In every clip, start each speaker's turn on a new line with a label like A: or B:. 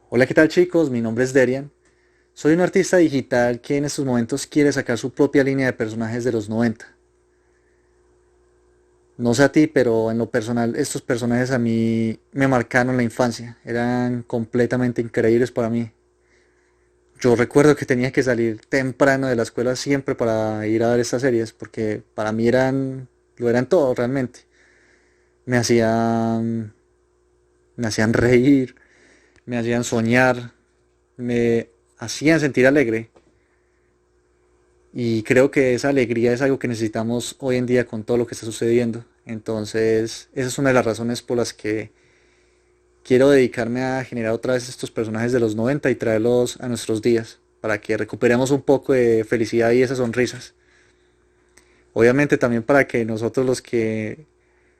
A: Hola, ¿qué tal chicos? Mi nombre es Derian. Soy un artista digital que en estos momentos quiere sacar su propia línea de personajes de los 90. No sé a ti, pero en lo personal estos personajes a mí me marcaron la infancia. Eran completamente increíbles para mí. Yo recuerdo que tenía que salir temprano de la escuela siempre para ir a ver estas series, porque para mí lo eran todo realmente. Me hacían, me hacían reír, me hacían soñar, me hacían sentir alegre. Y creo que esa alegría es algo que necesitamos hoy en día con todo lo que está sucediendo. Entonces, esa es una de las razones por las que quiero dedicarme a generar otra vez estos personajes de los 90 y traerlos a nuestros días, para que recuperemos un poco de felicidad y esas sonrisas. Obviamente también para que nosotros los que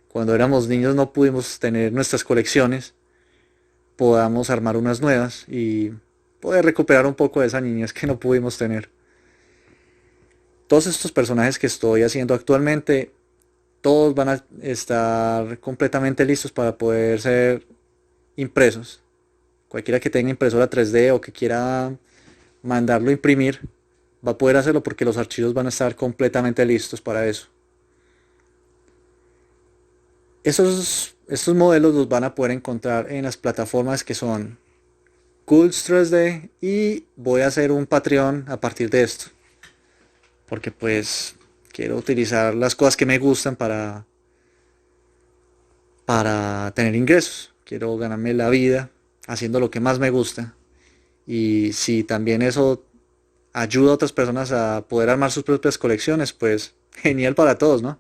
A: cuando éramos niños no pudimos tener nuestras colecciones, podamos armar unas nuevas y poder recuperar un poco de esa niñez que no pudimos tener. Todos estos personajes que estoy haciendo actualmente todos van a estar completamente listos para poder ser impresos. Cualquiera que tenga impresora 3D o que quiera mandarlo a imprimir va a poder hacerlo porque los archivos van a estar completamente listos para eso. Estos modelos los van a poder encontrar en las plataformas que son Cools 3D y voy a hacer un Patreon a partir de esto. Porque pues quiero utilizar las cosas que me gustan para tener ingresos. Quiero ganarme la vida haciendo lo que más me gusta. Y si también eso ayuda a otras personas a poder armar sus propias colecciones, pues genial para todos, ¿no?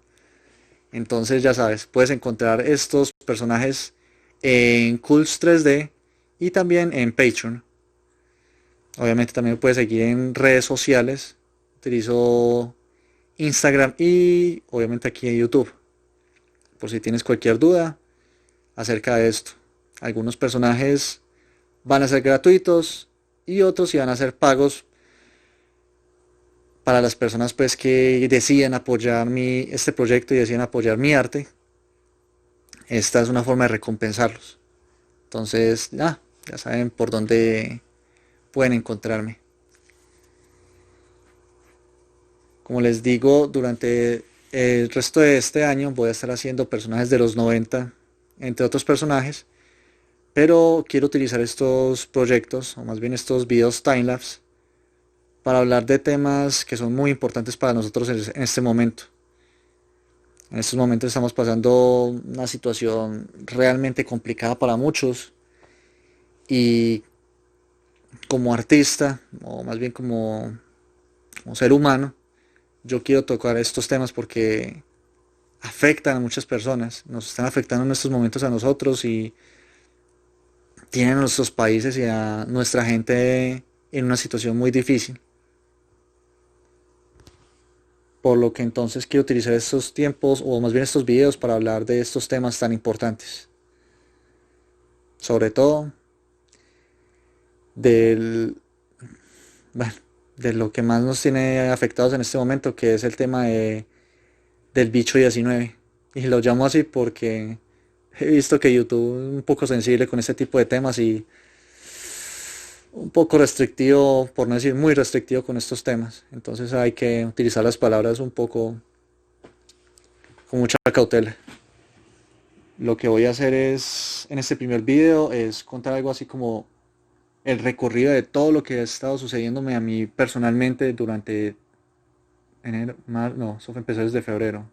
A: Entonces ya sabes, puedes encontrar estos personajes en Cools 3D y también en Patreon. Obviamente también me puedes seguir en redes sociales. Utilizo Instagram y obviamente aquí en YouTube. Por si tienes cualquier duda acerca de esto. Algunos personajes van a ser gratuitos y otros sí van a ser pagos para las personas pues que deciden apoyar este proyecto y deciden apoyar mi arte. Esta es una forma de recompensarlos. Entonces, ya saben por dónde pueden encontrarme. Como les digo, durante el resto de este año voy a estar haciendo personajes de los 90, entre otros personajes, pero quiero utilizar estos proyectos, o más bien estos videos timelapse, para hablar de temas que son muy importantes para nosotros en este momento. En estos momentos estamos pasando una situación realmente complicada para muchos y como artista, o más bien como ser humano, yo quiero tocar estos temas porque afectan a muchas personas, nos están afectando en estos momentos a nosotros y tienen a nuestros países y a nuestra gente en una situación muy difícil. Por lo que entonces quiero utilizar estos tiempos o más bien estos videos para hablar de estos temas tan importantes. Sobre todo del, bueno, de lo que más nos tiene afectados en este momento, que es el tema del bicho 19. Y lo llamo así porque he visto que YouTube es un poco sensible con este tipo de temas y un poco restrictivo, por no decir muy restrictivo con estos temas. Entonces hay que utilizar las palabras un poco con mucha cautela. Lo que voy a hacer es, en este primer video, es contar algo así como el recorrido de todo lo que ha estado sucediéndome a mí personalmente durante enero, no, eso empezó desde febrero,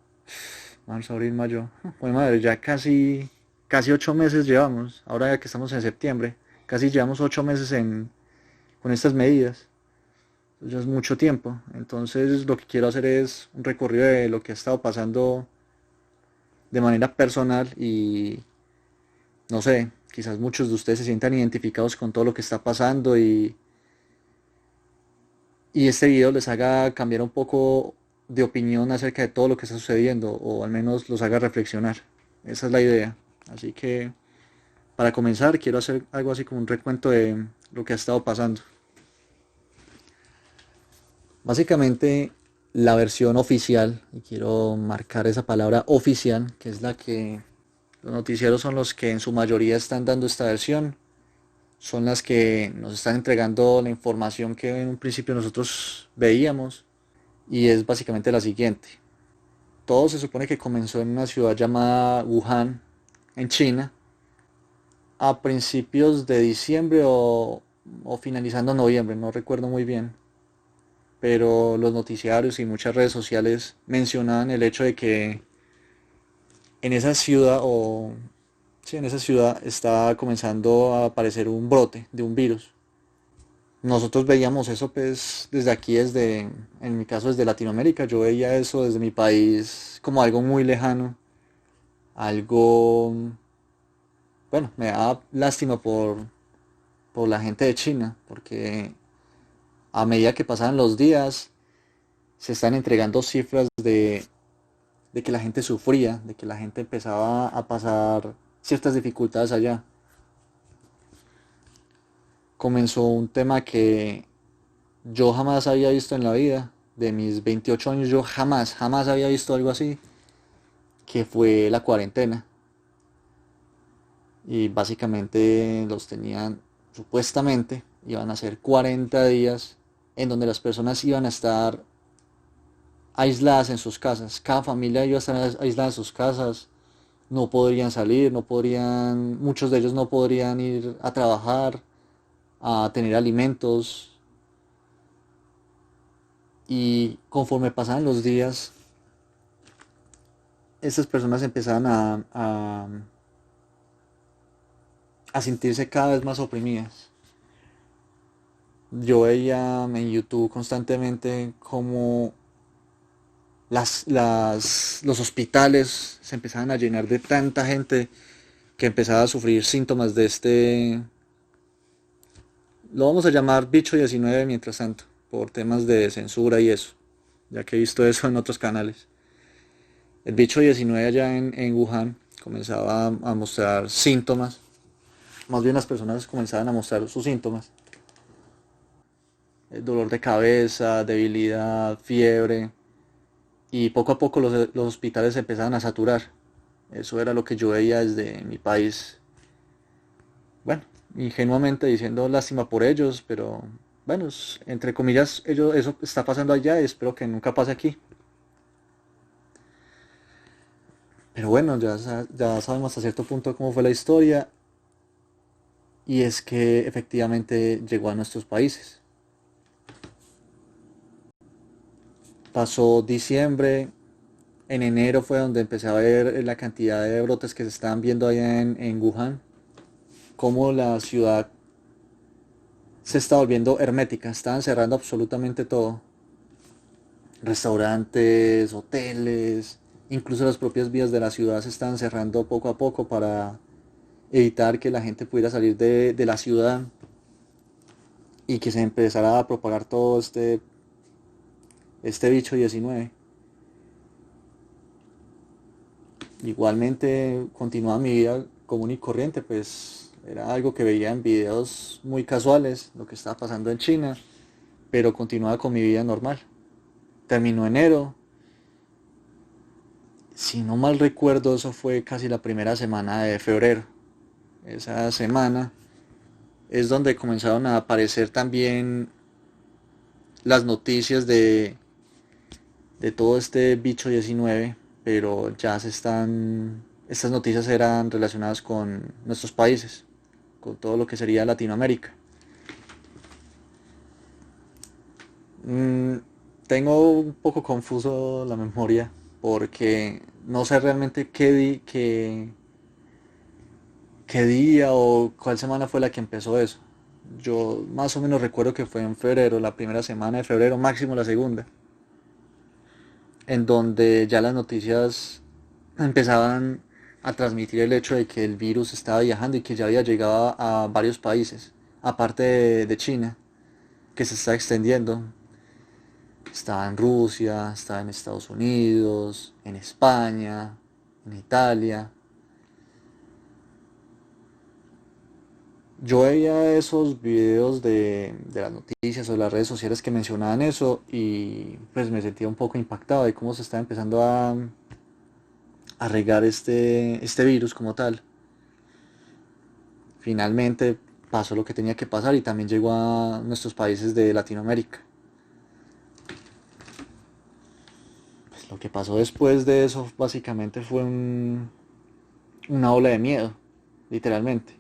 A: marzo, abril, mayo, bueno madre, ya casi 8 meses llevamos, ahora ya que estamos en septiembre, casi llevamos 8 meses con estas medidas, ya es mucho tiempo, entonces lo que quiero hacer es un recorrido de lo que ha estado pasando de manera personal y no sé, quizás muchos de ustedes se sientan identificados con todo lo que está pasando y este video les haga cambiar un poco de opinión acerca de todo lo que está sucediendo o al menos los haga reflexionar. Esa es la idea. Así que para comenzar quiero hacer algo así como un recuento de lo que ha estado pasando. Básicamente la versión oficial, y quiero marcar esa palabra oficial, que es la que los noticieros son los que en su mayoría están dando esta versión, son las que nos están entregando la información que en un principio nosotros veíamos, y es básicamente la siguiente. Todo se supone que comenzó en una ciudad llamada Wuhan, en China, a principios de diciembre o finalizando noviembre, no recuerdo muy bien, pero los noticiarios y muchas redes sociales mencionaban el hecho de que en esa ciudad, sí, en esa ciudad estaba comenzando a aparecer un brote de un virus. Nosotros veíamos eso pues desde aquí, en mi caso desde Latinoamérica, yo veía eso desde mi país como algo muy lejano, algo, bueno, me daba lástima por la gente de China, porque a medida que pasaban los días se están entregando cifras de que la gente sufría, de que la gente empezaba a pasar ciertas dificultades allá. Comenzó un tema que yo jamás había visto en la vida. De mis 28 años yo jamás había visto algo así, que fue la cuarentena. Y básicamente los tenían, supuestamente, iban a ser 40 días en donde las personas iban a estar aisladas en sus casas. Cada familia iba a estar aislada en sus casas. No podrían salir, no podrían, muchos de ellos no podrían ir a trabajar, a tener alimentos. Y conforme pasaban los días, estas personas empezaban a sentirse cada vez más oprimidas. Yo veía en YouTube constantemente cómo los hospitales se empezaban a llenar de tanta gente que empezaba a sufrir síntomas de lo vamos a llamar bicho 19 mientras tanto, por temas de censura y eso, ya que he visto eso en otros canales. El bicho 19 allá en Wuhan comenzaba a mostrar síntomas, más bien las personas comenzaban a mostrar sus síntomas: dolor de cabeza, debilidad, fiebre, y poco a poco los hospitales se empezaban a saturar. Eso era lo que yo veía desde mi país. Bueno, ingenuamente diciendo lástima por ellos, pero bueno, entre comillas, eso está pasando allá y espero que nunca pase aquí. Pero bueno, ya sabemos hasta cierto punto cómo fue la historia, y es que efectivamente llegó a nuestros países. Pasó diciembre, en enero fue donde empecé a ver la cantidad de brotes que se estaban viendo allá en Wuhan, cómo la ciudad se está volviendo hermética, estaban cerrando absolutamente todo: restaurantes, hoteles, incluso las propias vías de la ciudad se estaban cerrando poco a poco para evitar que la gente pudiera salir de la ciudad y que se empezara a propagar todo este bicho 19. Igualmente continuaba mi vida común y corriente, pues era algo que veía en videos muy casuales, lo que estaba pasando en China, pero continuaba con mi vida normal. Terminó enero, si no mal recuerdo, eso fue casi la primera semana de febrero. Esa semana es donde comenzaron a aparecer también las noticias de todo este bicho 19, pero estas noticias eran relacionadas con nuestros países, con todo lo que sería Latinoamérica. Mm, Tengo un poco confuso la memoria porque no sé realmente qué día o cuál semana fue la que empezó eso. Yo más o menos recuerdo que fue en febrero, la primera semana de febrero, máximo la segunda, en donde ya las noticias empezaban a transmitir el hecho de que el virus estaba viajando y que ya había llegado a varios países, aparte de China, que se está extendiendo. Estaba en Rusia, estaba en Estados Unidos, en España, en Italia. Yo veía esos videos de las noticias o de las redes sociales que mencionaban eso, y pues me sentía un poco impactado de cómo se estaba empezando a regar este virus como tal. Finalmente, pasó lo que tenía que pasar y también llegó a nuestros países de Latinoamérica. Pues lo que pasó después de eso básicamente fue una ola de miedo, literalmente.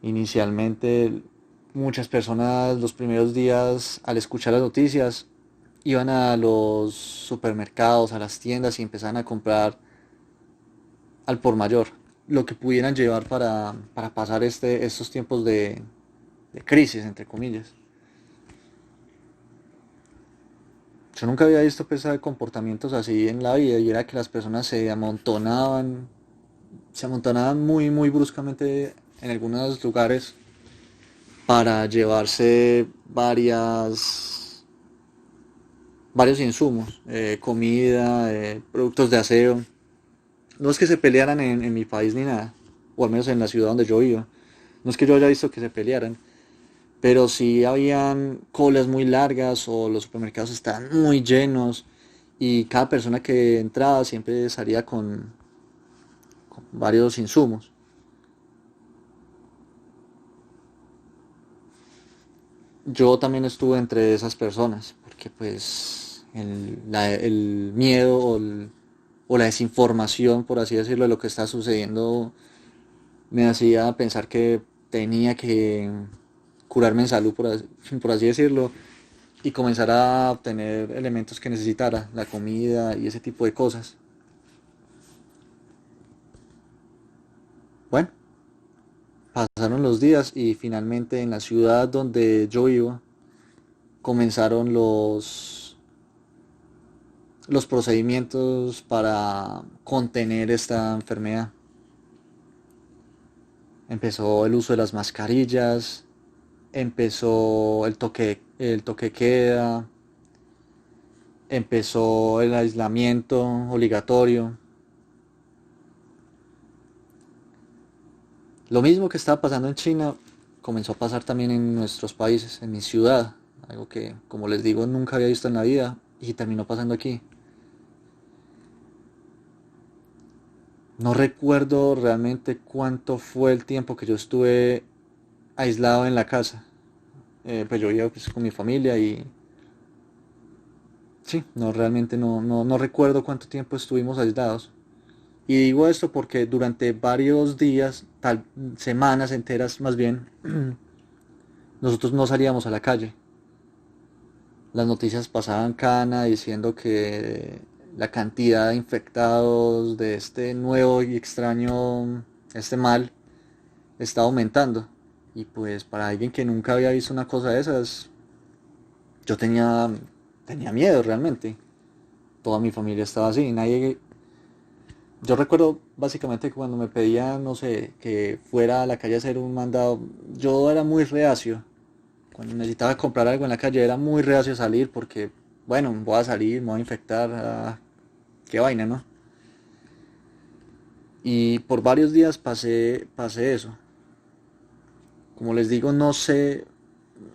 A: Inicialmente muchas personas los primeros días al escuchar las noticias iban a los supermercados, a las tiendas y empezaban a comprar al por mayor lo que pudieran llevar para pasar estos tiempos de crisis, entre comillas. Yo nunca había visto pues, comportamientos así en la vida y era que las personas se amontonaban muy, muy bruscamente en algunos lugares para llevarse varios insumos, comida, productos de aseo. No es que se pelearan en mi país ni nada, o al menos en la ciudad donde yo vivo. No es que yo haya visto que se pelearan, pero sí habían colas muy largas o los supermercados estaban muy llenos y cada persona que entraba siempre salía con varios insumos. Yo también estuve entre esas personas, porque pues el miedo o la desinformación, por así decirlo, de lo que está sucediendo me hacía pensar que tenía que curarme en salud, por así decirlo, y comenzar a obtener elementos que necesitara, la comida y ese tipo de cosas. Bueno, pasaron los días y finalmente en la ciudad donde yo vivo comenzaron los procedimientos para contener esta enfermedad. Empezó el uso de las mascarillas, empezó el toque queda, empezó el aislamiento obligatorio. Lo mismo que estaba pasando en China comenzó a pasar también en nuestros países, en mi ciudad, algo que, como les digo, nunca había visto en la vida y terminó pasando aquí. No recuerdo realmente cuánto fue el tiempo que yo estuve aislado en la casa. Pues yo vivía pues, con mi familia y sí, no realmente no recuerdo cuánto tiempo estuvimos aislados. Y digo esto porque durante varios días, tal semanas enteras más bien, nosotros no salíamos a la calle. Las noticias pasaban cana diciendo que la cantidad de infectados de este nuevo y extraño, este mal, está aumentando. Y pues para alguien que nunca había visto una cosa de esas, yo tenía miedo realmente. Toda mi familia estaba así, nadie. Yo recuerdo básicamente que cuando me pedían, no sé, que fuera a la calle a hacer un mandado, yo era muy reacio. Cuando necesitaba comprar algo en la calle era muy reacio a salir porque, bueno, voy a salir, me voy a infectar, qué vaina, ¿no? Y por varios días pasé eso. Como les digo, no sé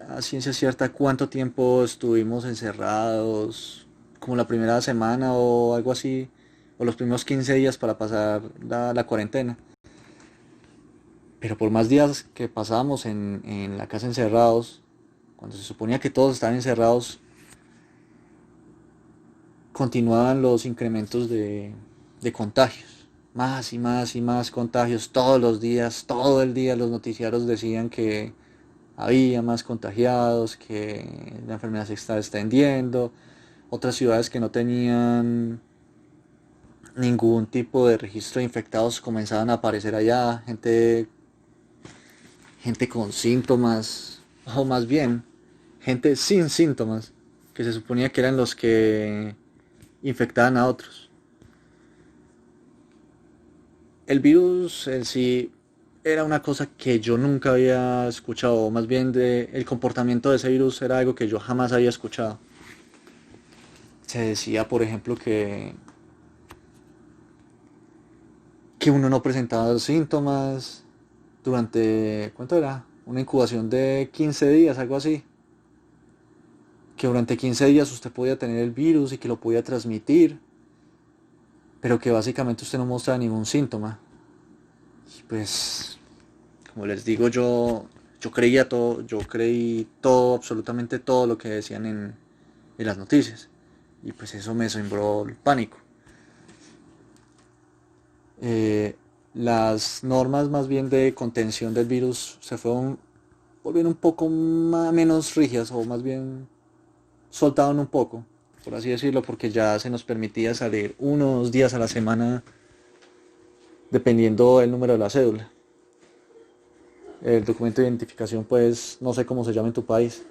A: a ciencia cierta cuánto tiempo estuvimos encerrados, como la primera semana o algo así, o los primeros 15 días para pasar la cuarentena. Pero por más días que pasábamos en la casa encerrados, cuando se suponía que todos estaban encerrados, continuaban los incrementos de contagios. Más y más y más contagios todos los días, todo el día los noticiarios decían que había más contagiados, que la enfermedad se está extendiendo. Otras ciudades que no tenían ningún tipo de registro de infectados comenzaban a aparecer allá, gente con síntomas, o más bien, gente sin síntomas, que se suponía que eran los que infectaban a otros. El virus en sí era una cosa que yo nunca había escuchado, o más bien el comportamiento de ese virus era algo que yo jamás había escuchado. Se decía, por ejemplo, que uno no presentaba síntomas durante, ¿cuánto era? Una incubación de 15 días, algo así. Que durante 15 días usted podía tener el virus y que lo podía transmitir, pero que básicamente usted no mostraba ningún síntoma. Y pues, como les digo, yo creía todo, yo creí todo, absolutamente todo lo que decían en las noticias. Y pues eso me sembró el pánico. Eh, las normas más bien de contención del virus se fueron volvieron un poco menos rígidas o más bien soltaron un poco, por así decirlo, porque ya se nos permitía salir unos días a la semana dependiendo del número de la cédula. El documento de identificación, pues no sé cómo se llama en tu país,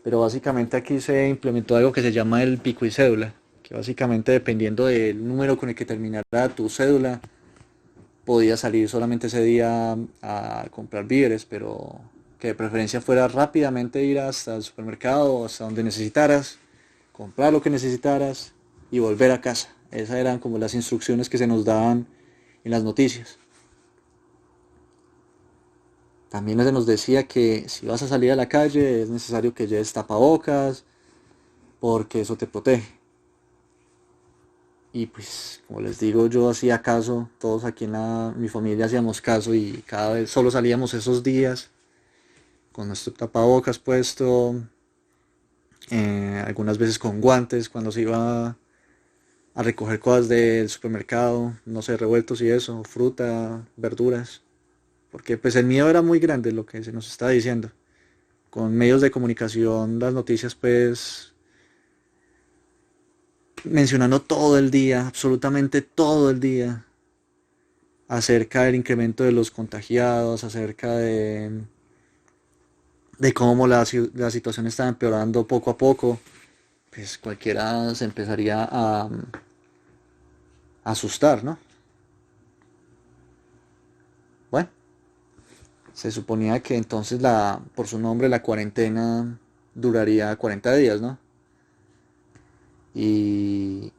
A: pero básicamente aquí se implementó algo que se llama el pico y cédula, que básicamente dependiendo del número con el que terminara tu cédula, podías salir solamente ese día a comprar víveres, pero que de preferencia fuera rápidamente ir hasta el supermercado, hasta donde necesitaras, comprar lo que necesitaras y volver a casa. Esas eran como las instrucciones que se nos daban en las noticias. También se nos decía que si vas a salir a la calle es necesario que lleves tapabocas porque eso te protege. Y pues, como les digo, yo hacía caso, todos aquí mi familia hacíamos caso y cada vez solo salíamos esos días con nuestro tapabocas puesto, algunas veces con guantes cuando se iba a recoger cosas del supermercado, no sé, revueltos y eso, fruta, verduras, porque pues el miedo era muy grande lo que se nos está diciendo. Con medios de comunicación, las noticias pues mencionando todo el día, absolutamente todo el día, acerca del incremento de los contagiados, acerca de cómo la situación está empeorando poco a poco, pues cualquiera se empezaría a asustar, ¿no? Bueno, se suponía que entonces por su nombre la cuarentena duraría 40 días, ¿no? Y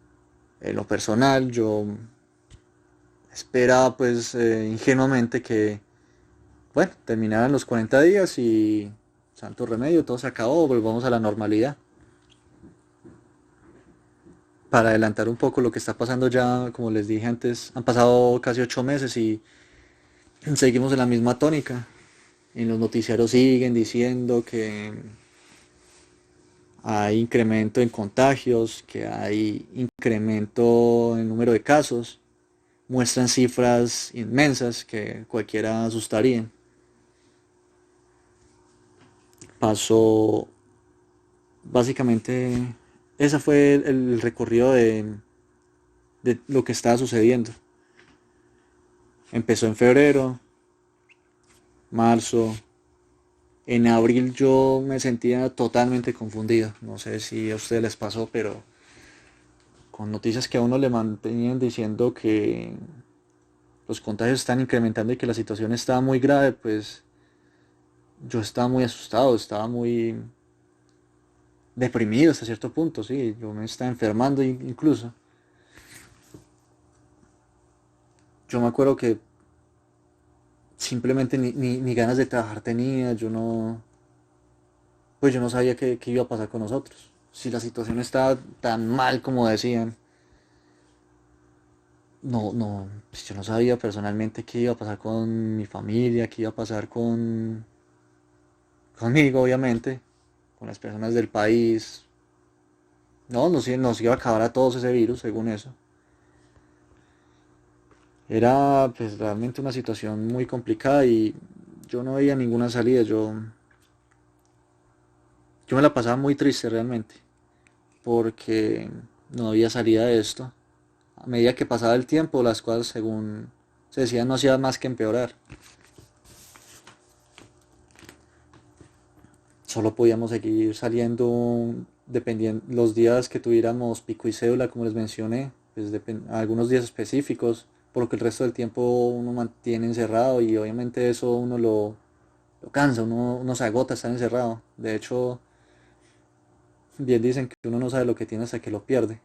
A: en lo personal yo esperaba pues ingenuamente que, bueno, terminaran los 40 días y santo remedio, todo se acabó, volvamos a la normalidad. Para adelantar un poco lo que está pasando ya, como les dije antes, han pasado casi 8 meses y seguimos en la misma tónica. En los noticiarios siguen diciendo que hay incremento en contagios, que hay incremento en el número de casos. Muestran cifras inmensas que cualquiera asustaría. Pasó básicamente, ese fue el recorrido de lo que estaba sucediendo. Empezó en febrero, marzo, en abril yo me sentía totalmente confundido. No sé si a ustedes les pasó, pero con noticias que a uno le mantenían diciendo que los contagios están incrementando y que la situación estaba muy grave, pues yo estaba muy asustado, estaba muy deprimido hasta cierto punto, sí, yo me estaba enfermando incluso. Yo me acuerdo que simplemente ni ganas de trabajar tenía, pues yo no sabía qué iba a pasar con nosotros. Si la situación estaba tan mal como decían, no, pues yo no sabía personalmente qué iba a pasar con mi familia, qué iba a pasar conmigo, obviamente, con las personas del país. No, nos iba a acabar a todos ese virus, según eso. Era pues realmente una situación muy complicada y yo no veía ninguna salida. Yo me la pasaba muy triste realmente, porque no había salida de esto. A medida que pasaba el tiempo, las cosas, según se decía, no hacían más que empeorar. Solo podíamos seguir saliendo dependiendo los días que tuviéramos pico y cédula, como les mencioné, pues algunos días específicos, porque el resto del tiempo uno mantiene encerrado y obviamente eso uno lo cansa, uno se agota estar encerrado. De hecho, bien dicen que uno no sabe lo que tiene hasta que lo pierde.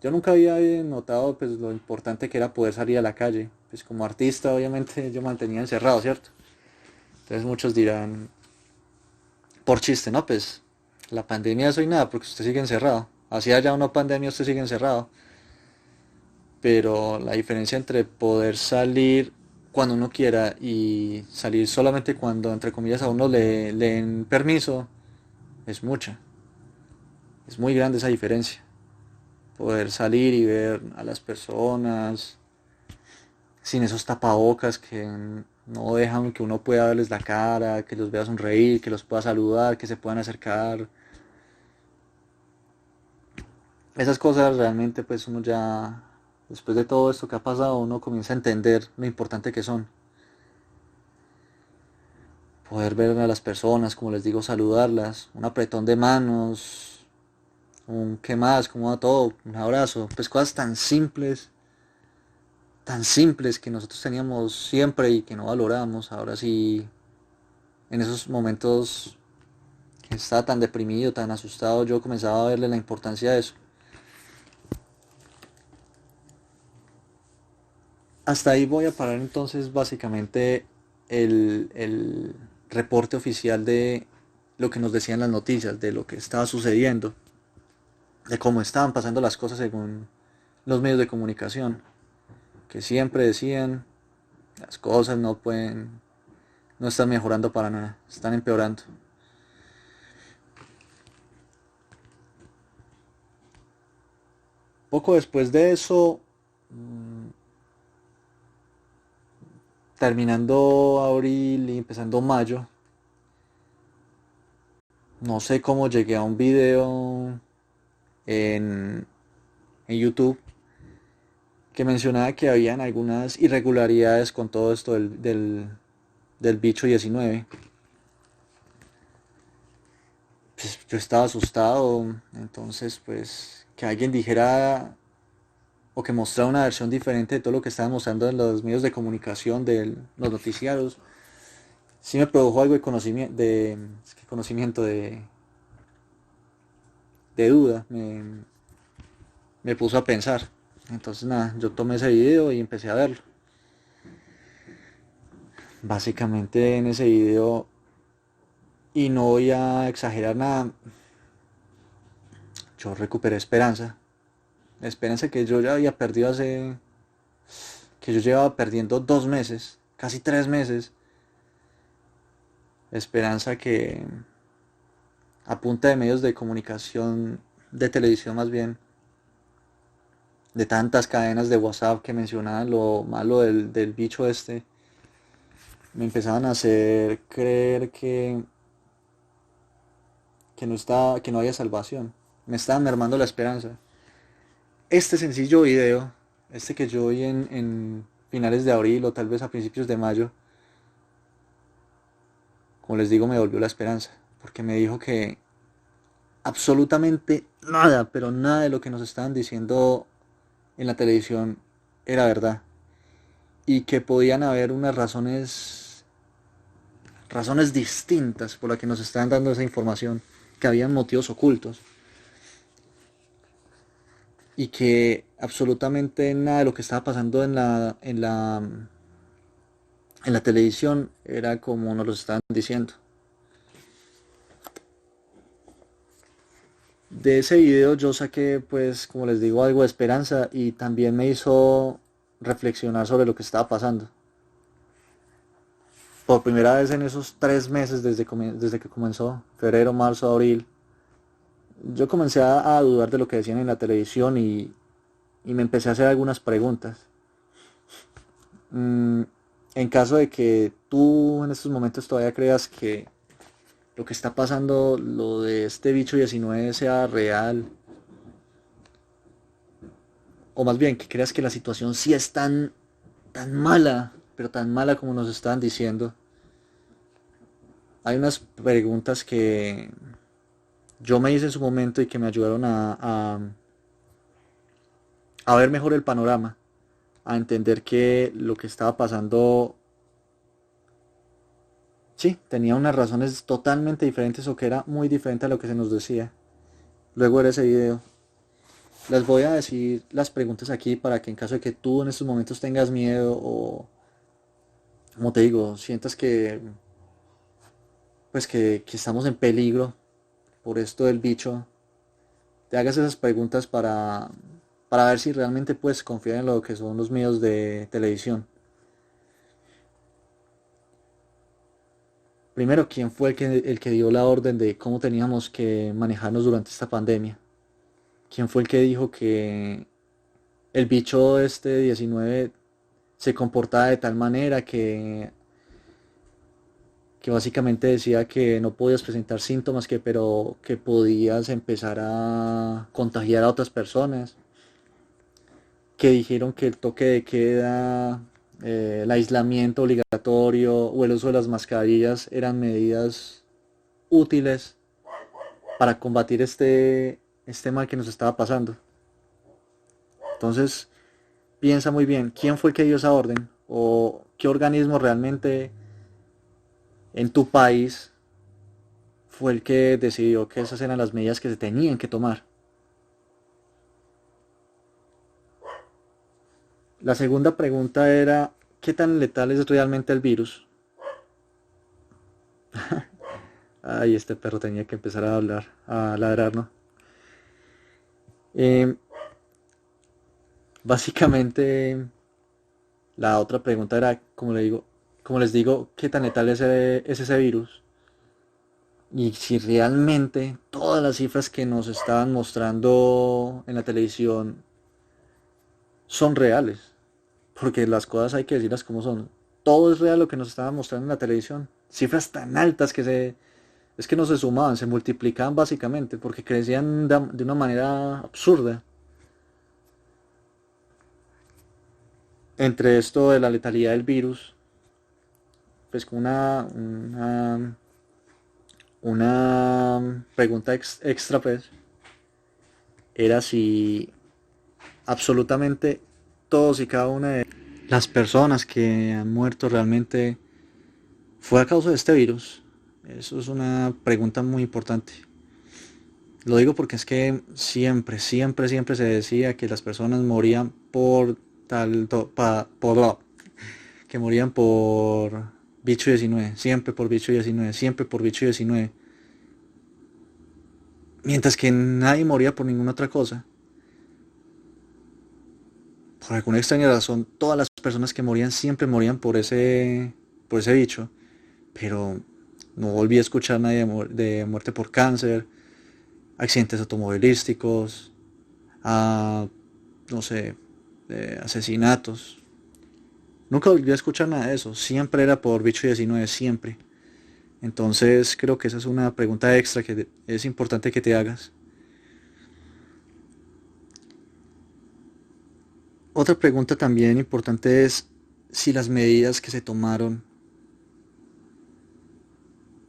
A: Yo nunca había notado pues lo importante que era poder salir a la calle. Pues como artista obviamente yo mantenía encerrado, ¿cierto? Entonces muchos dirán, por chiste, no, pues la pandemia soy nada porque usted sigue encerrado. Así haya una pandemia usted sigue encerrado. Pero la diferencia entre poder salir cuando uno quiera y salir solamente cuando, entre comillas, a uno le den permiso, es mucha. Es muy grande esa diferencia. Poder salir y ver a las personas sin esos tapabocas que no dejan que uno pueda verles la cara, que los vea sonreír, que los pueda saludar, que se puedan acercar. Esas cosas realmente pues uno ya, después de todo esto que ha pasado, uno comienza a entender lo importante que son. Poder ver a las personas, como les digo, saludarlas, un apretón de manos, un qué más, cómo va todo, un abrazo, pues cosas tan simples que nosotros teníamos siempre y que no valoramos. Ahora sí, en esos momentos que estaba tan deprimido, tan asustado, yo comenzaba a verle la importancia de eso. Hasta ahí voy a parar entonces básicamente el reporte oficial de lo que nos decían las noticias, de lo que estaba sucediendo, de cómo estaban pasando las cosas según los medios de comunicación, que siempre decían las cosas no están mejorando para nada, están empeorando. Poco después de eso, terminando abril y empezando mayo, no sé cómo llegué a un video en, en YouTube que mencionaba que habían algunas irregularidades con todo esto del bicho 19. Pues yo estaba asustado, entonces pues que alguien dijera o que mostrara una versión diferente de todo lo que estaban mostrando en los medios de comunicación, de los noticiarios, sí me produjo algo de conocimiento, conocimiento de duda, me puso a pensar. Entonces nada, yo tomé ese video y empecé a verlo. Básicamente en ese video, y no voy a exagerar nada, yo recuperé esperanza. La esperanza que yo ya había perdido que yo llevaba perdiendo 2 meses, casi 3 meses. Esperanza que a punta de medios de comunicación, de televisión más bien, de tantas cadenas de WhatsApp que mencionaban lo malo del bicho este, me empezaban a hacer creer que no había salvación. Me estaban mermando la esperanza. Este sencillo video, este que yo vi en finales de abril o tal vez a principios de mayo, como les digo, me volvió la esperanza. Porque me dijo que absolutamente nada, pero nada de lo que nos estaban diciendo en la televisión era verdad. Y que podían haber unas razones distintas por las que nos estaban dando esa información, que habían motivos ocultos y que absolutamente nada de lo que estaba pasando en la televisión era como nos lo estaban diciendo. De ese video yo saqué, pues, como les digo, algo de esperanza y también me hizo reflexionar sobre lo que estaba pasando. Por primera vez en esos 3 meses desde que comenzó, febrero, marzo, abril, yo comencé a dudar de lo que decían en la televisión y me empecé a hacer algunas preguntas. Mm, en caso de que tú en estos momentos todavía creas que lo que está pasando, lo de este bicho 19 sea real, o más bien que creas que la situación sí es tan mala, pero tan mala como nos estaban diciendo, hay unas preguntas que yo me hice en su momento y que me ayudaron a ver mejor el panorama, a entender que lo que estaba pasando, sí, tenía unas razones totalmente diferentes o que era muy diferente a lo que se nos decía. Luego de ese video, les voy a decir las preguntas aquí para que en caso de que tú en estos momentos tengas miedo o, como te digo, sientas que, pues que estamos en peligro por esto del bicho, te hagas esas preguntas para ver si realmente puedes confiar en lo que son los medios de televisión. Primero, ¿quién fue el que dio la orden de cómo teníamos que manejarnos durante esta pandemia? ¿Quién fue el que dijo que el bicho este 19 se comportaba de tal manera que básicamente decía que no podías presentar síntomas, pero que podías empezar a contagiar a otras personas, que dijeron que el toque de queda, el aislamiento obligatorio o el uso de las mascarillas eran medidas útiles para combatir este mal que nos estaba pasando? Entonces, piensa muy bien, ¿quién fue el que dio esa orden? ¿O qué organismo realmente en tu país fue el que decidió que esas eran las medidas que se tenían que tomar? La segunda pregunta era, ¿qué tan letal es realmente el virus? Ay, este perro tenía que empezar a hablar, a ladrar, ¿no? Eh, Básicamente, la otra pregunta era, como les digo, ¿qué tan letal es ese virus? Y si realmente todas las cifras que nos estaban mostrando en la televisión son reales. Porque las cosas hay que decirlas como son. Todo es real lo que nos estaban mostrando en la televisión. Cifras tan altas es que no se sumaban, se multiplicaban básicamente, porque crecían de una manera absurda. Entre esto de la letalidad del virus, pues con una pregunta extra, pues, era si absolutamente todos y cada una de las personas que han muerto realmente fue a causa de este virus. Eso es una pregunta muy importante. Lo digo porque es que siempre se decía que las personas morían por que morían por bicho 19, siempre por bicho 19, siempre por bicho 19, mientras que nadie moría por ninguna otra cosa. Por alguna extraña razón, todas las personas que morían siempre morían por ese bicho, pero no volví a escuchar a nadie de muerte por cáncer, accidentes automovilísticos, a, no sé, asesinatos. Nunca volví a escuchar nada de eso, siempre era por bicho 19, siempre. Entonces creo que esa es una pregunta extra que es importante que te hagas. Otra pregunta también importante es si las medidas que se tomaron,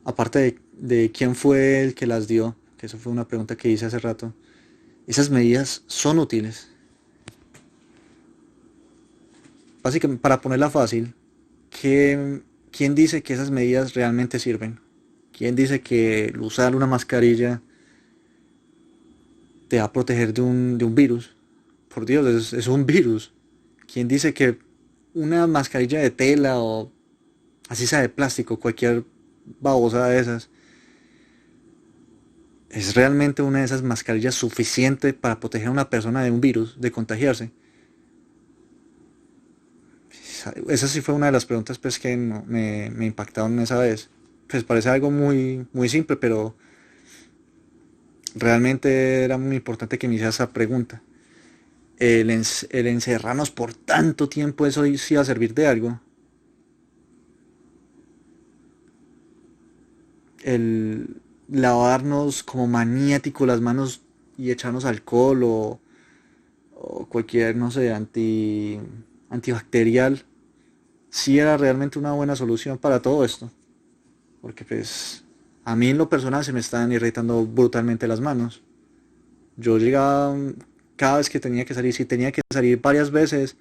A: aparte de quién fue el que las dio, que eso fue una pregunta que hice hace rato, esas medidas son útiles. Básicamente, para ponerla fácil, ¿quién dice que esas medidas realmente sirven? ¿Quién dice que el usar una mascarilla te va a proteger de un virus? Por Dios, es un virus. ¿Quién dice que una mascarilla de tela o así sea de plástico, cualquier babosa de esas, es realmente una de esas mascarillas suficiente para proteger a una persona de un virus, de contagiarse? Esa sí fue una de las preguntas pues, que me impactaron esa vez. Pues parece algo muy simple, pero realmente era muy importante que me hiciera esa pregunta. El encerrarnos por tanto tiempo, eso sí iba a servir de algo. El lavarnos como maniático las manos y echarnos alcohol o cualquier, no sé, antibacterial, sí era realmente una buena solución para todo esto. Porque pues a mí en lo personal se me estaban irritando brutalmente las manos. Yo llegaba cada vez que tenía que salir, si tenía que salir varias veces,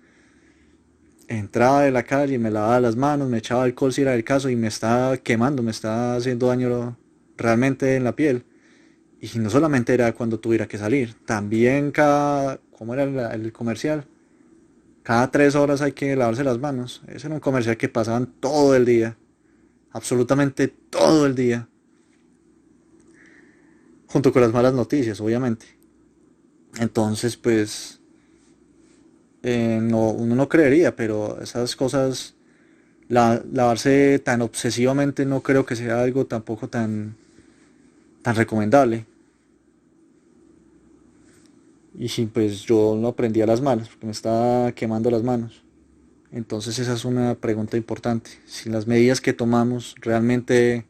A: entraba de la calle, me lavaba las manos, me echaba alcohol si era el caso y me estaba quemando, me estaba haciendo daño realmente en la piel. Y no solamente era cuando tuviera que salir, también ¿cómo era el comercial? Cada 3 horas hay que lavarse las manos. Ese era un comercial que pasaban todo el día, absolutamente todo el día, junto con las malas noticias, obviamente. Entonces, pues, no, uno no creería, pero esas cosas Lavarse tan obsesivamente no creo que sea algo tampoco tan recomendable. Y sí, pues yo lo aprendí a las malas, porque me estaba quemando las manos. Entonces esa es una pregunta importante. Si las medidas que tomamos realmente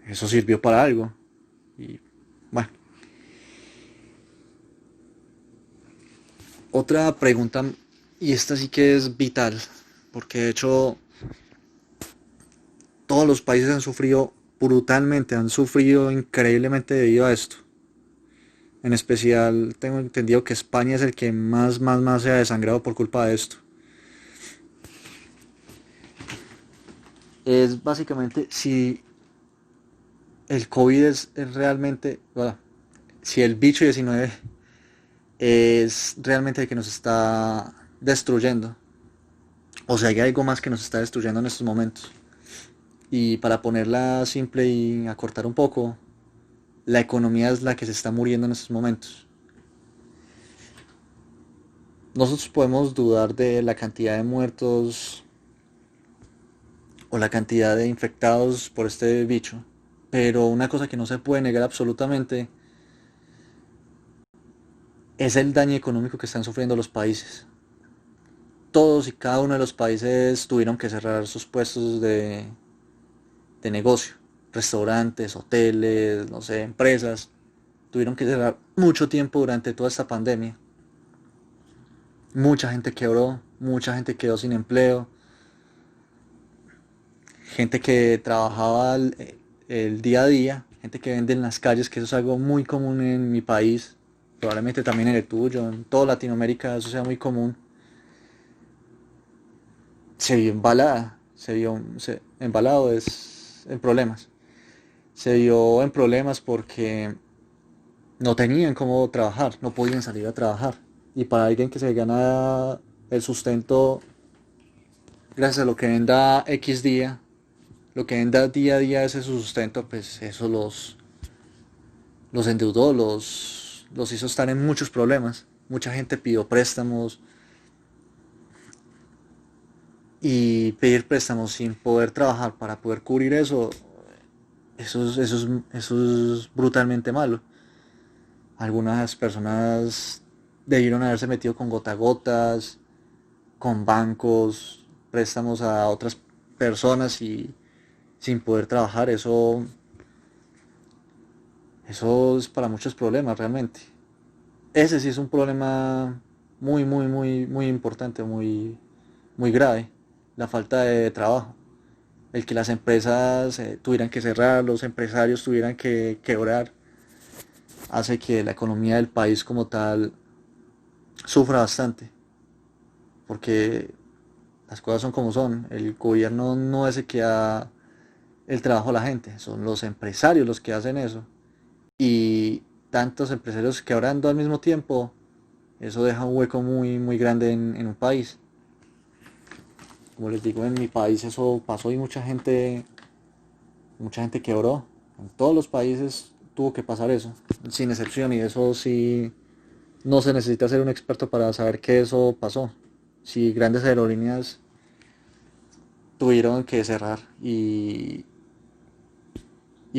A: eso sirvió para algo. Y bueno, otra pregunta, y esta sí que es vital, porque de hecho todos los países han sufrido brutalmente, han sufrido increíblemente debido a esto. En especial tengo entendido que España es el que más se ha desangrado por culpa de esto. Es básicamente si el COVID es realmente, bueno, si el bicho 19 es realmente el que nos está destruyendo, o sea, hay algo más que nos está destruyendo en estos momentos. Y para ponerla simple y acortar un poco, la economía es la que se está muriendo en estos momentos. Nosotros podemos dudar de la cantidad de muertos o la cantidad de infectados por este bicho, pero una cosa que no se puede negar absolutamente es el daño económico que están sufriendo los países. Todos y cada uno de los países tuvieron que cerrar sus puestos de negocio. Restaurantes, hoteles, no sé, empresas. Tuvieron que cerrar mucho tiempo durante toda esta pandemia. Mucha gente quebró, mucha gente quedó sin empleo, gente que trabajaba el día a día, gente que vende en las calles, que eso es algo muy común en mi país, probablemente también en el tuyo, en toda Latinoamérica eso sea muy común. Se vio embalada, embalado es en problemas. Se vio en problemas porque no tenían cómo trabajar, no podían salir a trabajar. Y para alguien que se gana el sustento gracias a lo que venda X día, lo que venda día a día ese sustento, pues eso los endeudó, los hizo estar en muchos problemas. Mucha gente pidió préstamos y pedir préstamos sin poder trabajar para poder cubrir eso, eso es brutalmente malo. Algunas personas debieron haberse metido con gotagotas, con bancos, préstamos a otras personas y sin poder trabajar. Eso es para muchos problemas realmente. Ese sí es un problema muy importante, muy grave. La falta de trabajo. El que las empresas tuvieran que cerrar, los empresarios tuvieran que quebrar, hace que la economía del país como tal sufra bastante. Porque las cosas son como son. El gobierno no es el que da el trabajo a la gente, son los empresarios los que hacen eso. Y tantos empresarios quebrando al mismo tiempo, eso deja un hueco muy grande en un país. Como les digo, en mi país eso pasó y mucha gente quebró. En todos los países tuvo que pasar eso, sin excepción, y eso sí, no se necesita ser un experto para saber que eso pasó. Si grandes aerolíneas tuvieron que cerrar y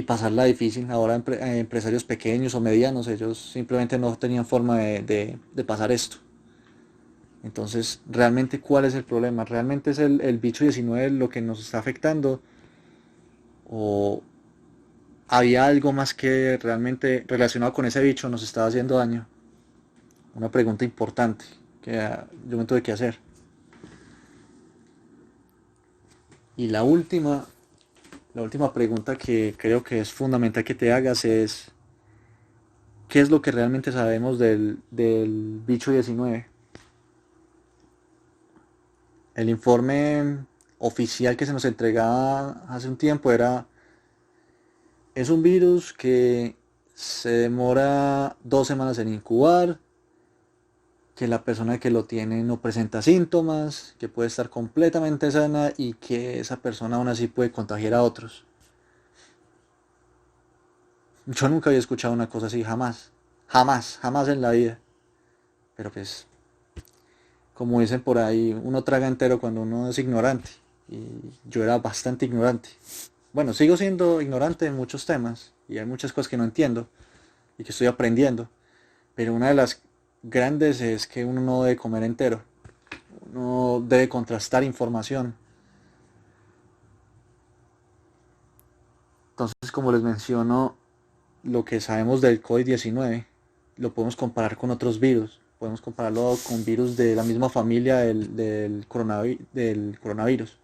A: pasarla difícil. Ahora empresarios pequeños o medianos, ellos simplemente no tenían forma de pasar esto. Entonces, ¿realmente cuál es el problema? ¿Realmente es el bicho 19 lo que nos está afectando? ¿O había algo más que realmente relacionado con ese bicho nos estaba haciendo daño? Una pregunta importante que yo me tuve que hacer. Y la última pregunta que creo que es fundamental que te hagas es, ¿qué es lo que realmente sabemos del bicho 19? El informe oficial que se nos entregaba hace un tiempo es un virus que se demora 2 semanas en incubar, que la persona que lo tiene no presenta síntomas, que puede estar completamente sana y que esa persona aún así puede contagiar a otros. Yo nunca había escuchado una cosa así, jamás, jamás en la vida. Pero pues, como dicen por ahí, uno traga entero cuando uno es ignorante. y yo era bastante ignorante. Bueno, sigo siendo ignorante en muchos temas y hay muchas cosas que no entiendo y que estoy aprendiendo, pero una de las grandes es que uno no debe comer entero, uno debe contrastar información. Entonces, como les menciono, lo que sabemos del COVID-19 lo podemos comparar con otros virus. Podemos compararlo con virus de la misma familia del coronavirus.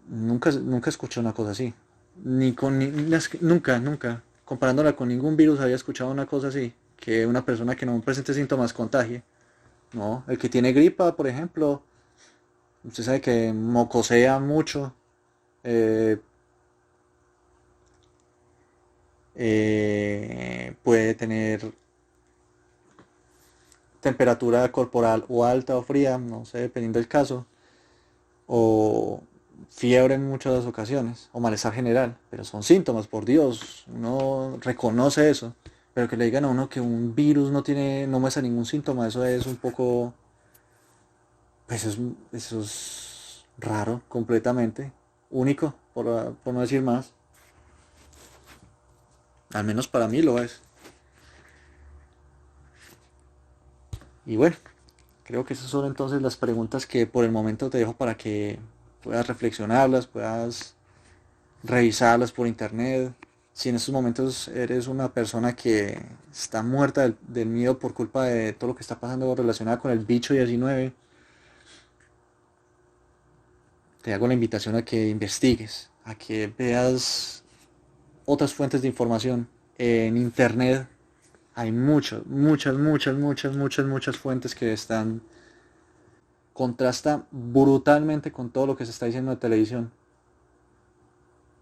A: Nunca escuché una cosa así. Ni con, ni- Nunca, nunca. Comparándola con ningún virus había escuchado una cosa así. Que una persona que no presente síntomas contagie. No, el que tiene gripa, por ejemplo, usted sabe que mocosea mucho. eh, Puede tener temperatura corporal o alta o fría, no sé, dependiendo del caso, o fiebre en muchas ocasiones, o malestar general, pero son síntomas, por Dios, uno reconoce eso, pero que le digan a uno que un virus no muestra ningún síntoma, eso es un poco, pues eso es raro, completamente, único, por no decir más, al menos para mí lo es. Y bueno, creo que esas son entonces las preguntas que por el momento te dejo para que puedas reflexionarlas, puedas revisarlas por internet. Si en estos momentos eres una persona que está muerta del miedo por culpa de todo lo que está pasando relacionado con el bicho 19, te hago la invitación a que investigues, a que veas otras fuentes de información. En internet hay muchas fuentes que están contrasta brutalmente con todo lo que se está diciendo en televisión.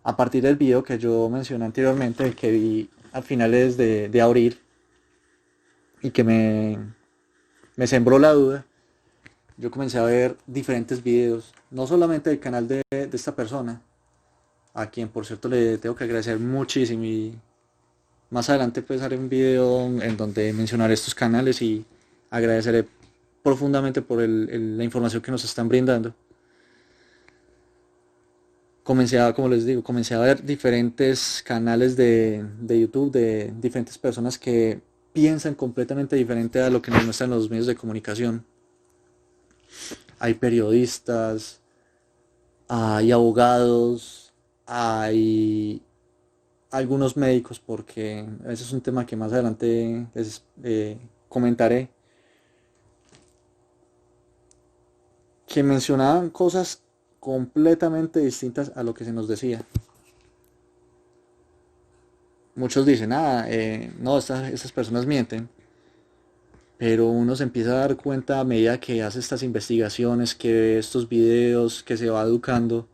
A: A partir del video que yo mencioné anteriormente, que vi a finales de abril y que me sembró la duda, yo comencé a ver diferentes videos, no solamente del canal de esta persona, a quien por cierto le tengo que agradecer muchísimo y más adelante pues haré un video en donde mencionaré estos canales y agradeceré profundamente por la información que nos están brindando. Como les digo, comencé a ver diferentes canales de YouTube de diferentes personas que piensan completamente diferente a lo que nos muestran los medios de comunicación. Hay periodistas, hay abogados, hay algunos médicos, porque ese es un tema que más adelante les comentaré, que mencionaban cosas completamente distintas a lo que se nos decía. Muchos dicen, no, estas personas mienten, pero uno se empieza a dar cuenta a medida que hace estas investigaciones, que ve estos videos, que se va educando,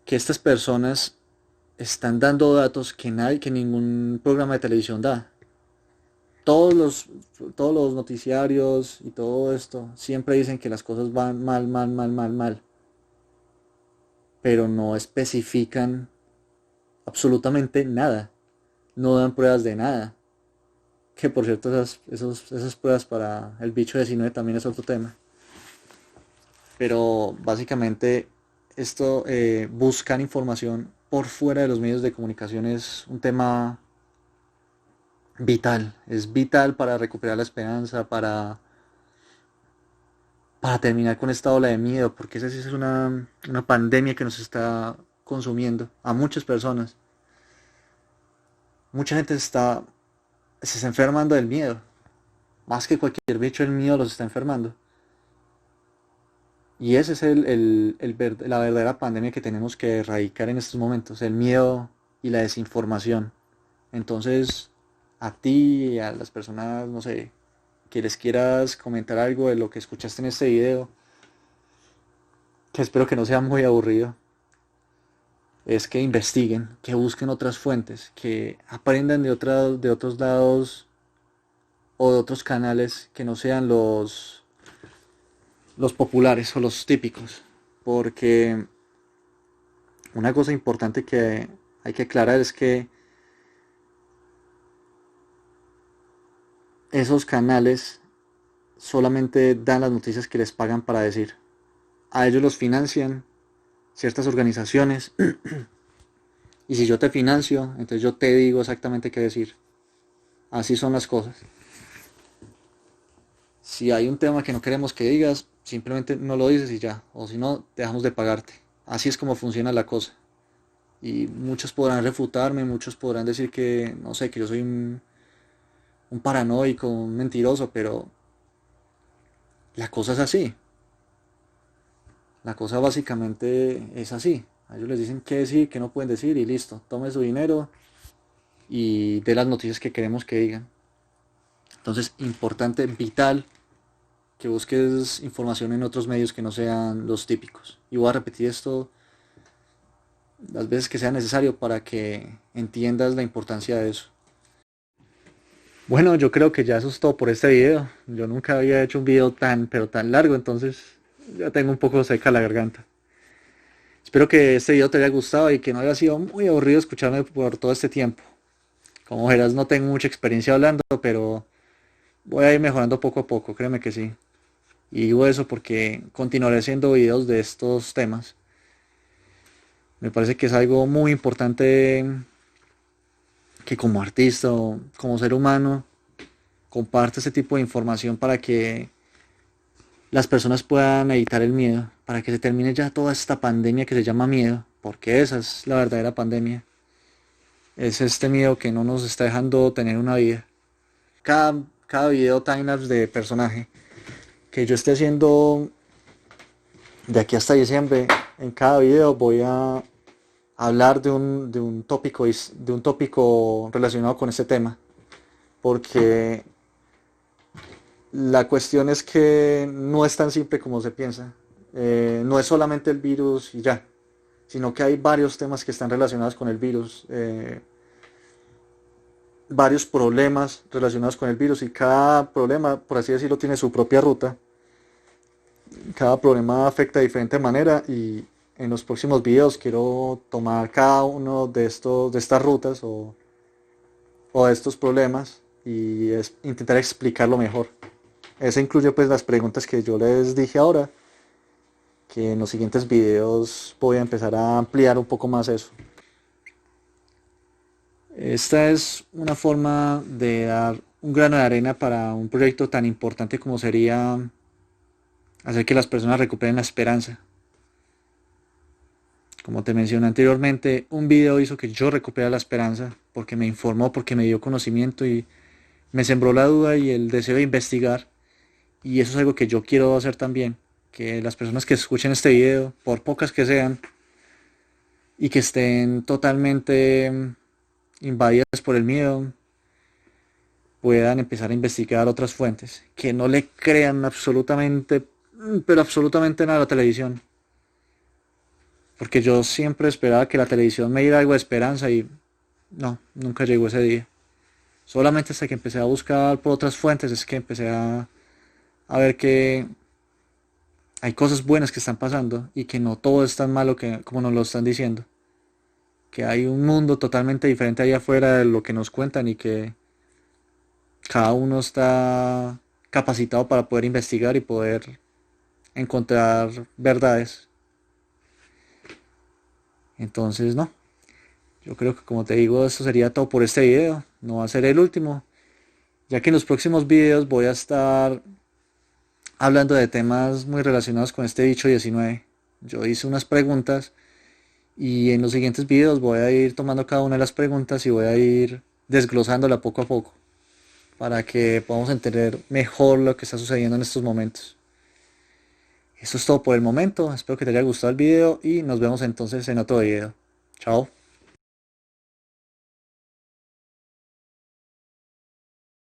A: que estas personas están dando datos que ningún programa de televisión da. Todos los, todos los noticiarios y todo esto siempre dicen que las cosas van mal, pero no especifican absolutamente nada, no dan pruebas de nada. Que por cierto, esas pruebas para el bicho 19 también es otro tema. Pero básicamente esto, buscar información por fuera de los medios de comunicación es un tema vital. Es vital para recuperar la esperanza, para terminar con esta ola de miedo, porque esa sí es una pandemia que nos está consumiendo a muchas personas. Mucha gente se está enfermando del miedo. Más que cualquier bicho, el miedo los está enfermando. Y esa es la verdadera pandemia que tenemos que erradicar en estos momentos, el miedo y la desinformación. Entonces, a ti y a las personas, no sé, que les quieras comentar algo de lo que escuchaste en este video, que espero que no sea muy aburrido, es que investiguen, que busquen otras fuentes, que aprendan de otros lados o de otros canales que no sean los populares o los típicos. Porque una cosa importante que hay que aclarar es que esos canales solamente dan las noticias que les pagan para decir. A ellos los financian ciertas organizaciones y si yo te financio, entonces yo te digo exactamente qué decir. Así son las cosas. Si hay un tema que no queremos que digas, simplemente no lo dices y ya. O si no, dejamos de pagarte. Así es como funciona la cosa. Y muchos podrán refutarme, muchos podrán decir que, no sé, que yo soy un paranoico, un mentiroso, pero la cosa es así. La cosa básicamente es así. A ellos les dicen qué decir, qué no pueden decir y listo. Tome su dinero y dé las noticias que queremos que digan. Entonces, importante, vital, que busques información en otros medios que no sean los típicos. Y voy a repetir esto las veces que sea necesario para que entiendas la importancia de eso. Bueno, yo creo que ya eso es todo por este video. Yo nunca había hecho un video tan, pero tan largo, entonces ya tengo un poco seca la garganta. Espero que este video te haya gustado y que no haya sido muy aburrido escucharme por todo este tiempo. Como verás, no tengo mucha experiencia hablando, pero voy a ir mejorando poco a poco, créeme que sí. Y digo eso porque continuaré haciendo videos de estos temas. Me parece que es algo muy importante que como artista o como ser humano comparte este tipo de información para que las personas puedan evitar el miedo, para que se termine ya toda esta pandemia que se llama miedo, porque esa es la verdadera pandemia. Es este miedo que no nos está dejando tener una vida. Cada video timelapse de personaje que yo esté haciendo de aquí hasta diciembre, en cada video voy a hablar de un tópico relacionado con este tema. Porque la cuestión es que no es tan simple como se piensa. No es solamente el virus y ya, sino que hay varios temas que están relacionados con el virus, varios problemas relacionados con el virus y cada problema, por así decirlo, tiene su propia ruta. Cada problema afecta de diferente manera y en los próximos videos quiero tomar cada uno de estas rutas o de estos problemas y intentar explicarlo mejor. Eso incluye pues las preguntas que yo les dije ahora, que en los siguientes videos voy a empezar a ampliar un poco más eso. Esta es una forma de dar un grano de arena para un proyecto tan importante como sería hacer que las personas recuperen la esperanza. Como te mencioné anteriormente, un video hizo que yo recuperara la esperanza porque me informó, porque me dio conocimiento y me sembró la duda y el deseo de investigar. Y eso es algo que yo quiero hacer también. Que las personas que escuchen este video, por pocas que sean, y que estén totalmente invadidas por el miedo, puedan empezar a investigar otras fuentes. Que no le crean absolutamente, pero absolutamente nada a la televisión. Porque yo siempre esperaba que la televisión me diera algo de esperanza y no, nunca llegó ese día. Solamente hasta que empecé a buscar por otras fuentes es que empecé a ver que hay cosas buenas que están pasando y que no todo es tan malo como nos lo están diciendo. Que hay un mundo totalmente diferente allá afuera de lo que nos cuentan y que cada uno está capacitado para poder investigar y poder encontrar verdades. Entonces, no. Yo creo que como te digo, esto sería todo por este video. No va a ser el último, ya que en los próximos videos voy a estar hablando de temas muy relacionados con este bicho 19. Yo hice unas preguntas y en los siguientes videos voy a ir tomando cada una de las preguntas y voy a ir desglosándola poco a poco para que podamos entender mejor lo que está sucediendo en estos momentos. Eso es todo por el momento. Espero que te haya gustado el video y nos vemos entonces en otro video. Chao.